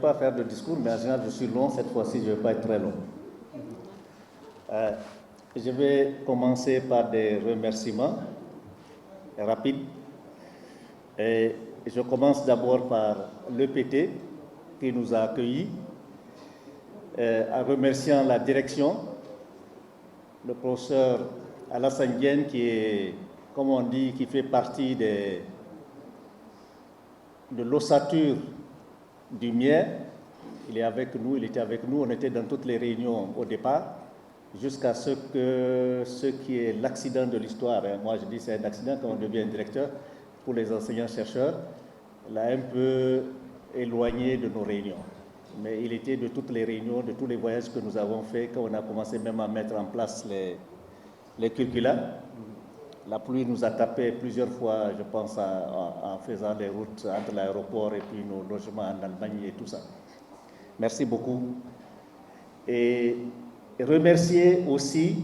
pas faire de discours, mais en général, je suis long. Cette fois-ci, je ne vais pas être très long. Je vais commencer par des remerciements rapides. Et je commence d'abord par l'EPT qui nous a accueillis, en remerciant la direction, le professeur Alassane Diène qui est, comme on dit, qui fait partie de l'ossature du MIER. Il est avec nous, il était avec nous, on était dans toutes les réunions au départ, jusqu'à ce qui est l'accident de l'histoire. Moi je dis c'est un accident quand on devient directeur pour les enseignants-chercheurs, l'a un peu éloigné de nos réunions. Mais il était de toutes les réunions, de tous les voyages que nous avons faits, quand on a commencé même à mettre en place les curricula. La pluie nous a tapé plusieurs fois, je pense, en faisant les routes entre l'aéroport et puis nos logements en Allemagne et tout ça. Merci beaucoup. Et remercier aussi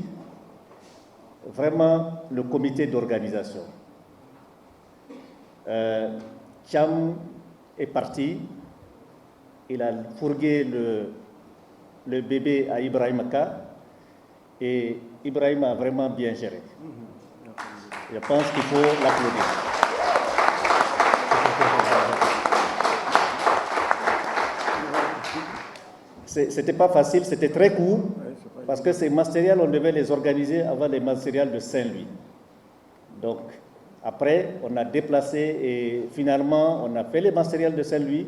vraiment le comité d'organisation. Cham est parti, il a fourgué le bébé à Ibrahim Aka et Ibrahim a vraiment bien géré. Je pense qu'il faut l'applaudir. C'était pas facile, c'était très court, parce que ces matériels, on devait les organiser avant les matériels de Saint-Louis. Donc, après, on a déplacé et finalement, on a fait les matériels de Saint-Louis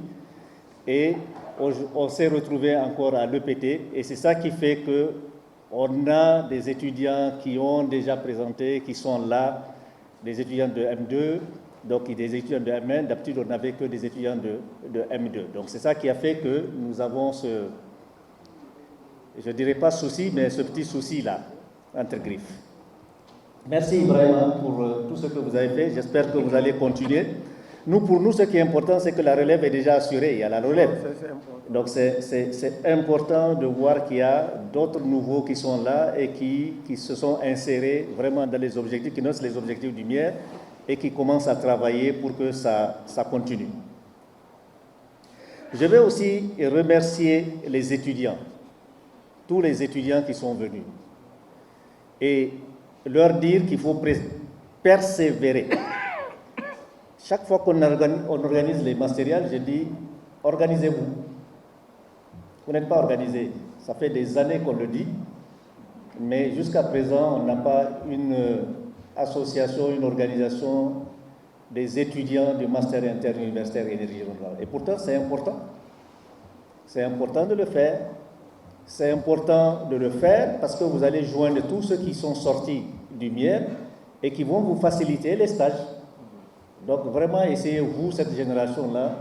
et on s'est retrouvé encore à l'EPT. Et c'est ça qui fait qu'on a des étudiants qui ont déjà présenté, qui sont là, des étudiants de M2, donc des étudiants de M1. D'habitude, on n'avait que des étudiants de M2. Donc, c'est ça qui a fait que nous avons je ne dirais pas souci, mais ce petit souci-là, entre griffes. Merci Ibrahima pour tout ce que vous avez fait. J'espère que vous allez continuer. Pour nous, ce qui est important, c'est que la relève est déjà assurée. Il y a la relève. Donc, c'est important de voir qu'il y a d'autres nouveaux qui sont là et qui se sont insérés vraiment dans les objectifs, qui notent les objectifs du MIER et qui commencent à travailler pour que ça continue. Je vais aussi remercier les étudiants, tous les étudiants qui sont venus, et leur dire qu'il faut persévérer. Chaque fois qu'on organise les matériels, je dis, organisez-vous. Vous n'êtes pas organisé. Ça fait des années qu'on le dit, mais jusqu'à présent, on n'a pas une association, une organisation des étudiants du master interuniversitaire énergie renouvelable. Et pourtant, c'est important. C'est important de le faire. C'est important de le faire parce que vous allez joindre tous ceux qui sont sortis du MIER et qui vont vous faciliter les stages. Donc vraiment, essayez-vous, cette génération-là,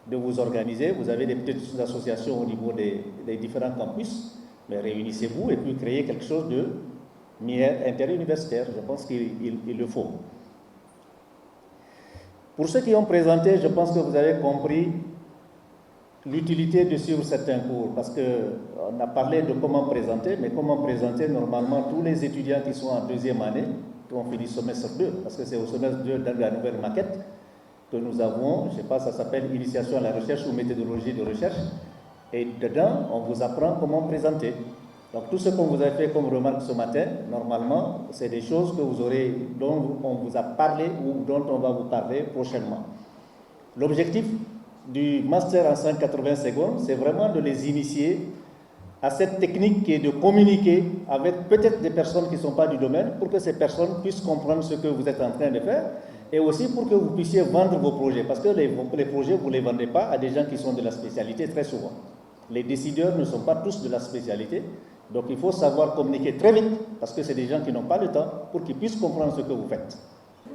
de vous organiser. Vous avez des petites associations au niveau des différents campus, mais réunissez-vous et puis créez quelque chose de MIER interuniversitaire. Je pense qu'il le faut. Pour ceux qui ont présenté, je pense que vous avez compris l'utilité de suivre certains cours, parce qu'on a parlé de comment présenter, mais comment présenter normalement tous les étudiants qui sont en deuxième année, qui ont fini semestre 2, parce que c'est au semestre 2 dans la nouvelle maquette que nous avons, je ne sais pas, ça s'appelle Initiation à la recherche ou méthodologie de recherche, et dedans, on vous apprend comment présenter. Donc tout ce qu'on vous a fait comme remarque ce matin, normalement, c'est des choses que vous aurez, dont on vous a parlé ou dont on va vous parler prochainement. L'objectif du master en 180 secondes, c'est vraiment de les initier à cette technique qui est de communiquer avec peut-être des personnes qui ne sont pas du domaine pour que ces personnes puissent comprendre ce que vous êtes en train de faire et aussi pour que vous puissiez vendre vos projets, parce que les projets, vous ne les vendez pas à des gens qui sont de la spécialité très souvent. Les décideurs ne sont pas tous de la spécialité, donc il faut savoir communiquer très vite parce que c'est des gens qui n'ont pas le temps pour qu'ils puissent comprendre ce que vous faites.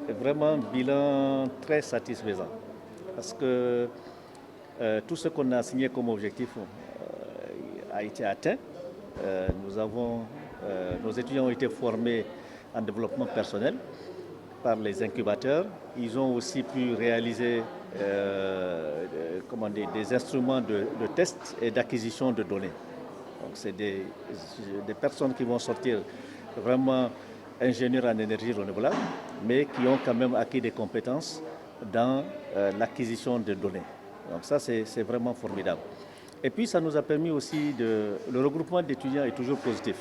C'est vraiment un bilan très satisfaisant parce que tout ce qu'on a assigné comme objectif a été atteint. Nos étudiants ont été formés en développement personnel par les incubateurs. Ils ont aussi pu réaliser des instruments de test et d'acquisition de données. Donc c'est des personnes qui vont sortir vraiment ingénieurs en énergie renouvelable, mais qui ont quand même acquis des compétences dans l'acquisition de données. Donc ça, c'est vraiment formidable. Et puis ça nous a permis aussi le regroupement d'étudiants est toujours positif.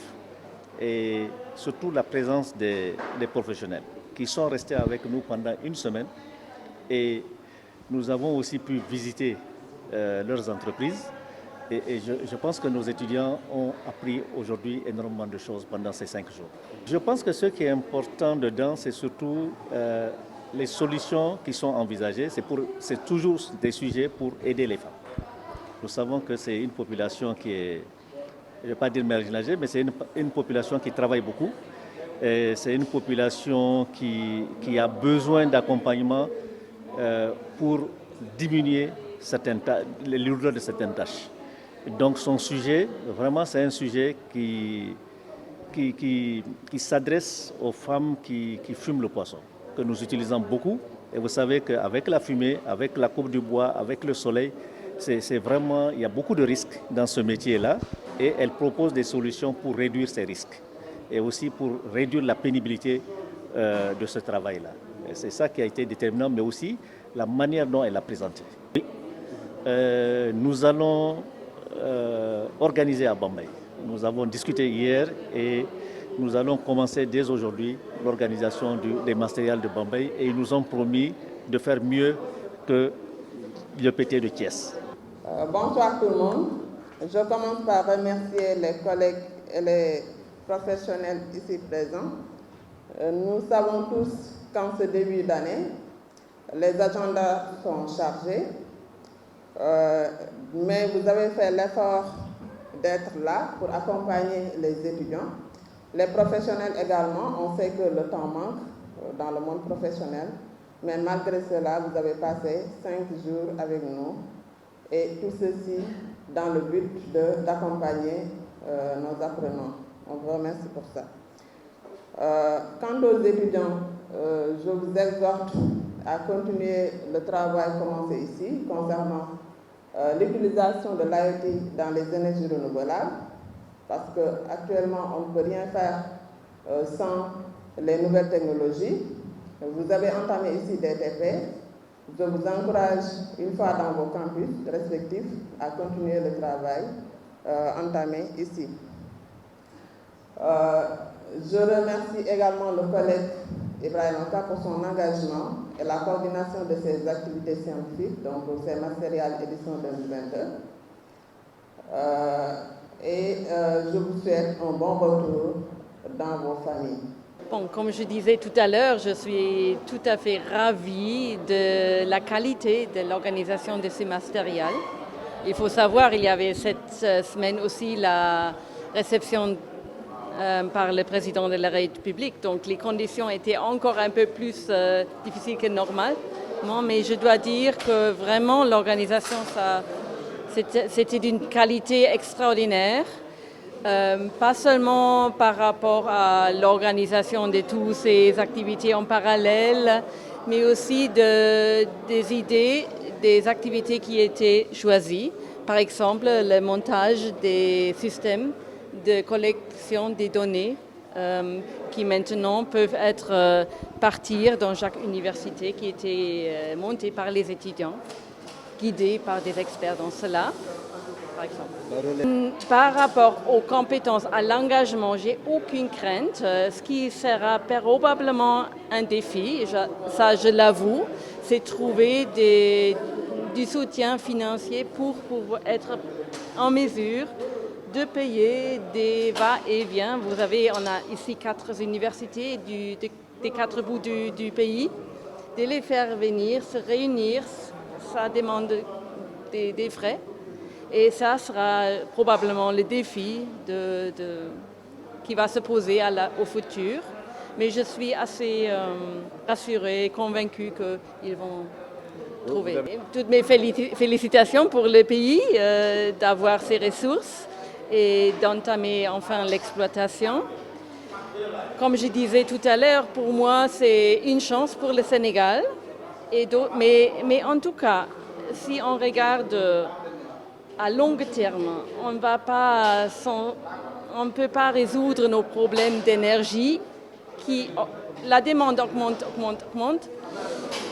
Et surtout la présence des professionnels qui sont restés avec nous pendant une semaine. Et nous avons aussi pu visiter leurs entreprises. Et je pense que nos étudiants ont appris aujourd'hui énormément de choses pendant ces 5 jours. Je pense que ce qui est important dedans, c'est surtout les solutions qui sont envisagées. C'est toujours des sujets pour aider les femmes. Nous savons que c'est une population qui est, je ne vais pas dire marginalisée, mais c'est une population qui travaille beaucoup. C'est une population qui a besoin d'accompagnement pour diminuer les lourdeurs de certaines tâches. Donc son sujet, vraiment c'est un sujet qui s'adresse aux femmes qui fument le poisson, que nous utilisons beaucoup. Et vous savez qu'avec la fumée, avec la coupe du bois, avec le soleil, c'est vraiment, il y a beaucoup de risques dans ce métier-là. Et elle propose des solutions pour réduire ces risques et aussi pour réduire la pénibilité de ce travail-là. C'est ça qui a été déterminant, mais aussi la manière dont elle l'a présenté. Nous allons organiser à Bambey. Nous avons discuté hier et nous allons commencer dès aujourd'hui l'organisation des Masteriales de Bambey et ils nous ont promis de faire mieux que le PT de Thiès. Bonsoir tout le monde. Je commence par remercier les collègues et les professionnels ici présents. Nous savons tous qu'en ce début d'année, les agendas sont chargés, mais vous avez fait l'effort d'être là pour accompagner les étudiants. Les professionnels également, on sait que le temps manque dans le monde professionnel, mais malgré cela, vous avez passé 5 jours avec nous et tout ceci dans le but d'accompagner nos apprenants. On vous remercie pour ça. Quant aux étudiants, je vous exhorte à continuer le travail commencé ici concernant l'utilisation de l'IoT dans les énergies renouvelables, parce qu'actuellement, on ne peut rien faire sans les nouvelles technologies. Vous avez entamé ici des TP. Je vous encourage, une fois dans vos campus respectifs, à continuer le travail entamé ici. Je remercie également le collègue Ibrahim Oka pour son engagement et la coordination de ses activités scientifiques, donc pour ces Masteriales édition 2022. Je vous souhaite un bon retour dans vos familles. Bon, comme je disais tout à l'heure, je suis tout à fait ravie de la qualité de l'organisation de ces Masteriales. Il faut savoir, il y avait cette semaine aussi la réception par le président de la République, donc les conditions étaient encore un peu plus difficiles que normalement, mais je dois dire que vraiment l'organisation, c'était d'une qualité extraordinaire. Pas seulement par rapport à l'organisation de toutes ces activités en parallèle, mais aussi des idées, des activités qui étaient choisies. Par exemple, le montage des systèmes de collection des données qui maintenant peuvent partir dans chaque université, qui étaient montés par les étudiants, guidés par des experts dans cela. Par exemple. Par rapport aux compétences, à l'engagement, j'ai aucune crainte. Ce qui sera probablement un défi, ça je l'avoue, c'est trouver du soutien financier pour être en mesure de payer des va-et-vient. On a ici 4 universités des 4 bouts du pays. De les faire venir, se réunir, ça demande des frais. Et ça sera probablement le défi qui va se poser au futur. Mais je suis assez rassurée et convaincue qu'ils vont trouver. Toutes mes félicitations pour le pays d'avoir ces ressources et d'entamer enfin l'exploitation. Comme je disais tout à l'heure, pour moi, c'est une chance pour le Sénégal. Mais en tout cas, si on regarde à long terme, on ne peut pas résoudre nos problèmes d'énergie. La demande augmente.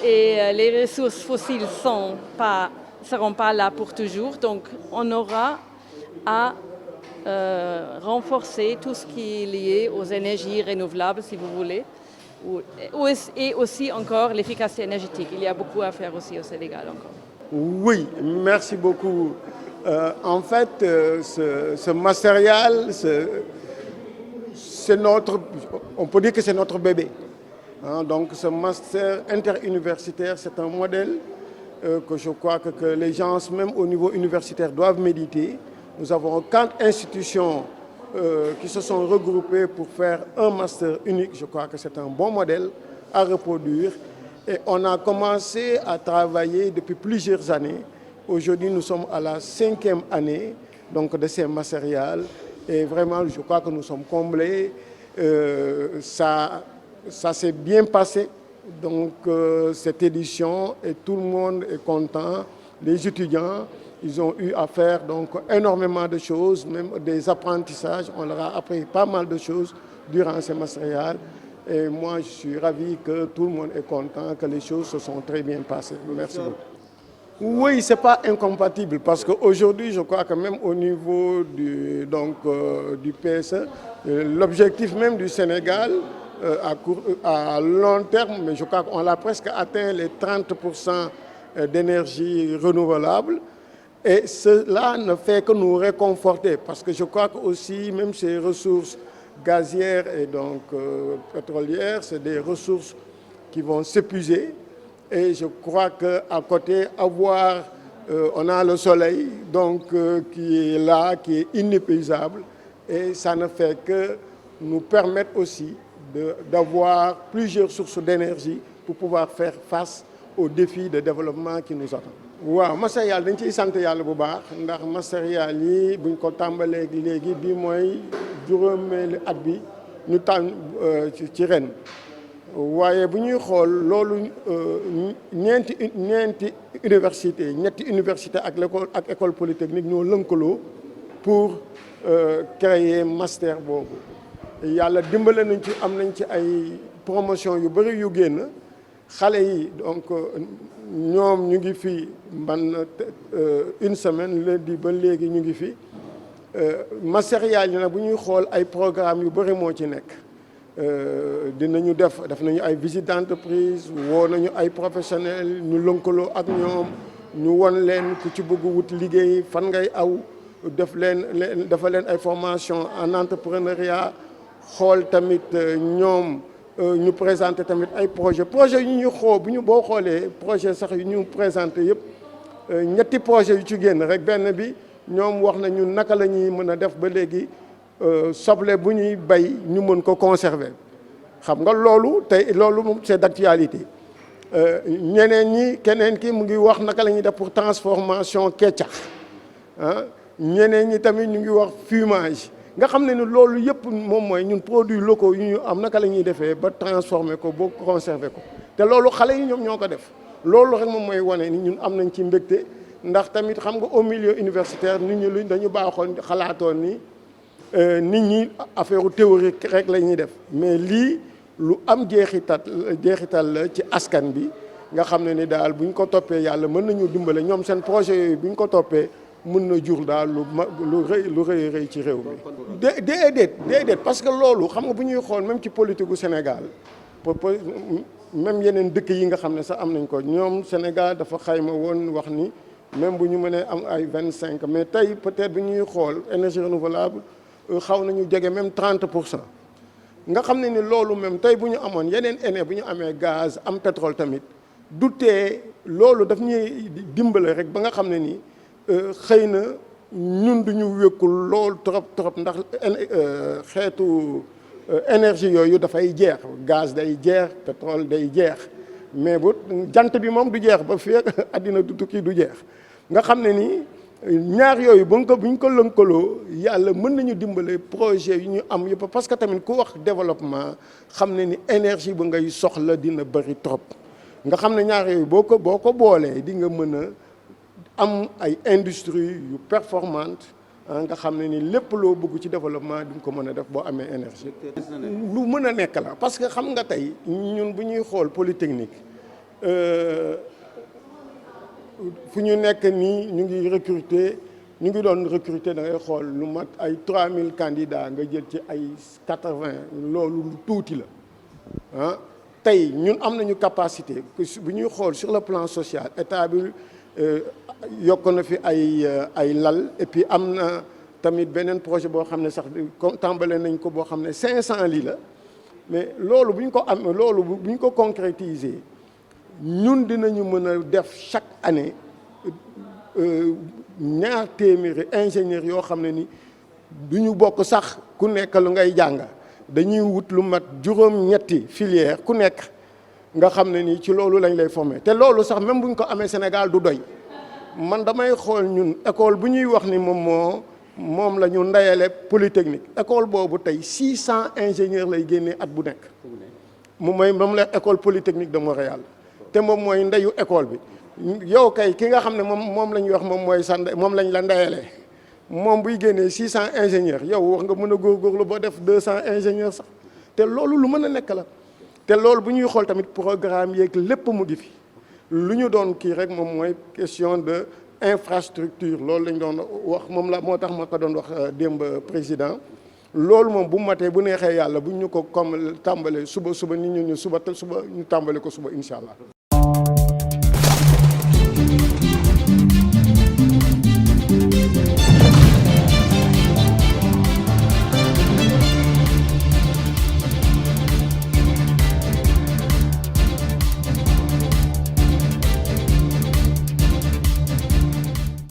Et les ressources fossiles ne sont pas seront pas là pour toujours, donc on aura à renforcer tout ce qui est lié aux énergies renouvelables, si vous voulez, et aussi encore l'efficacité énergétique. Il y a beaucoup à faire aussi au Sénégal encore. Oui, merci beaucoup. En fait, ce matériel, on peut dire que c'est notre bébé. Donc ce master interuniversitaire, c'est un modèle que je crois que les gens, même au niveau universitaire, doivent méditer. Nous avons 4 institutions qui se sont regroupées pour faire un master unique. Je crois que c'est un bon modèle à reproduire. Et on a commencé à travailler depuis plusieurs années. Aujourd'hui, nous sommes à la 5e année donc, de ces matériels. Et vraiment, je crois que nous sommes comblés. Ça s'est bien passé, donc cette édition, et tout le monde est content. Les étudiants, ils ont eu à faire donc énormément de choses, même des apprentissages. On leur a appris pas mal de choses durant ces matériels. Et moi, je suis ravi que tout le monde est content, que les choses se sont très bien passées. Merci beaucoup. Oui, ce n'est pas incompatible parce qu'aujourd'hui, je crois que même au niveau du PSE, l'objectif même du Sénégal à long terme, mais je crois qu'on a presque atteint les 30% d'énergie renouvelable. Et cela ne fait que nous réconforter parce que je crois que aussi, même ces ressources gazières et donc pétrolières, c'est des ressources qui vont s'épuiser. Et je crois qu'à côté, on a le soleil donc, qui est là, qui est inépuisable. Et ça ne fait que nous permettre aussi d'avoir plusieurs sources d'énergie pour pouvoir faire face aux défis de développement qui nous attendent. waaw matériel dañ ciy sant yàlla bu baax ndax matériel yi buñ ko tàmbalee léegi bi mooy juróomeeli at bi ñu tànn ci ren waaye bu ñuy xool loolu ñeenti ñetti université ak école polytechnique ñoo lënkaloo pour créer master boobu yàlla dimbale nañ ci am nañ ci ay promotion yu bëri yu génn xale yi donc ñoom ñu ngi fi une semaine lundi ba léegi ñu ngi fi matériel yi nag bu ñuy xool ay programme yu bëri moo ci nekk dinañu def nañu ay visite d'entreprise woo nañu ay professionnels ñu lënkaloo ak ñoom ñu won leen ku ci bëgg wut liggéey fan ngay aw dafa leen ay formation en entrepreneuriat xool tamit ñoom ñu présenté tamit ay projet yu ñu boo xoolee projet sax yu ñu présenté yëpp ñetti projet yu ci génn rek benn bi ñoom wax nañu naka la ñuy mën a def ba léegi soble bu ñuy bay ñu mën ko conserver xam nga loolu moom c'est d'actualité keneen ki mu ngi wax naka la ñuy def pour transformation kecax ñeneen ñi tamit ñu ngi wax fumage nga xam ne ni loolu yëpp moom mooy ñun produits locaux yu ñu am naka la ñuy defee ba transformer ko ba conserver ko te loolu xale yi ñoom ñoo ko def loolu rek moom mooy wane ni ñun am nañ ci mbégte ndax tamit xam nga au milieu universitaire nit ñi luñ dañu baaxoon xalaatoon ni nit ñi affaire théorique rek la ñuy def mais lii lu am jeexital la ci askan bi nga xam ne ni daal bu ñu ko toppee yàlla mën nañu dimbale ñoom seen projet yooyu bu ñu ko toppee mën na jur daal lu rëy ci réew mi. déedéet parce que loolu xam nga bu ñuy xool même ci politique gu Sénégal même yeneen dëkk yi nga xam ne sax am nañ ko ñoom Sénégal dafa xayma woon wax ni même bu ñu mënee am ay 25 mais tey peut-être bu ñuy xool énergie renouvelable xaw nañu jege même 30%. nga xam ne ni loolu même tey bu ñu amoon yeneen année bu ñu amee gaz am pétrole tamit du tee loolu daf ñuy dimbale rek ba nga xam ne ni. xëy na ñun duñu wékkul lool trop ndax xeetu énergie yooyu dafay jeex gaz day jeex pétrole day jeex mais bu jant bi moom du jeex ba fii àddina du tukki du jeex nga xam ne ni ñaar yooyu buñ ko lënkaloo yàlla mën nañu dimbale projet yu ñu am yëpp parce que tamit ku wax développement xam ne ni énergie ba ngay soxla dina bëri trop nga xam ne ñaar yooyu boo ko boolee di nga mën a am ay industrie yu performante nga xam ne ni lépp loo bëgg ci développement di nga ko mën a def boo amee énergie lu mën a nekk la parce que xam nga tey ñun bu ñuy xool polytechnique fu ñu nekk nii ñu ngi recruter ñu ngi doon recruter da ngay xool lu mat ay 3000 candidats nga jël ci ay 80 loolu lu tuuti la ah tey ñun am nañu capacité bu ñuy xool sur le plan social état bi yokk na fi ay lal et puis am na tamit beneen projet boo xam ne sax tàmbale nañ ko boo xam ne 500 lits la mais loolu bu ñu ko am loolu bu ñu ko concrétiser ñun dinañu mën a def chaque année ñaar téeméeri ingénieurs yoo xam ne ni du ñu bokk sax ku nekk lu ngay jàng dañuy wut lu mat juróom-ñetti filière ku nekk nga xam ne nii ci loolu lañ lay former te loolu sax même bu ñu ko amee Sénégal du doy man damay xool ñun école bu ñuy wax ni moom la ñu ndeyale polytechnique école boobu tey 600 ingénieurs lay génnee at bu nekk moom la école polytechnique de Montréal te moom mooy ndeyu école bi yow kay ki nga xam ne moom la ñuy wax moom lañ la ndeyale moom buy génnee 600 ingénieurs yow wax nga mën a góorgóorlu ba def 200 ingénieurs sax te loolu lu mën a nekk la te loolu bu ñuy xool tamit programme yeeg lépp mu ngi fi lu ñu doon kii rek moom mooy question de infrastructure loolu lañ doon wax moom la moo tax ma ko doon wax démb président loolu moom bu matee bu neexee yàlla bu ñu ko comme tàmbale suba nit ñu suba ñu tàmbale ko suba incha allah.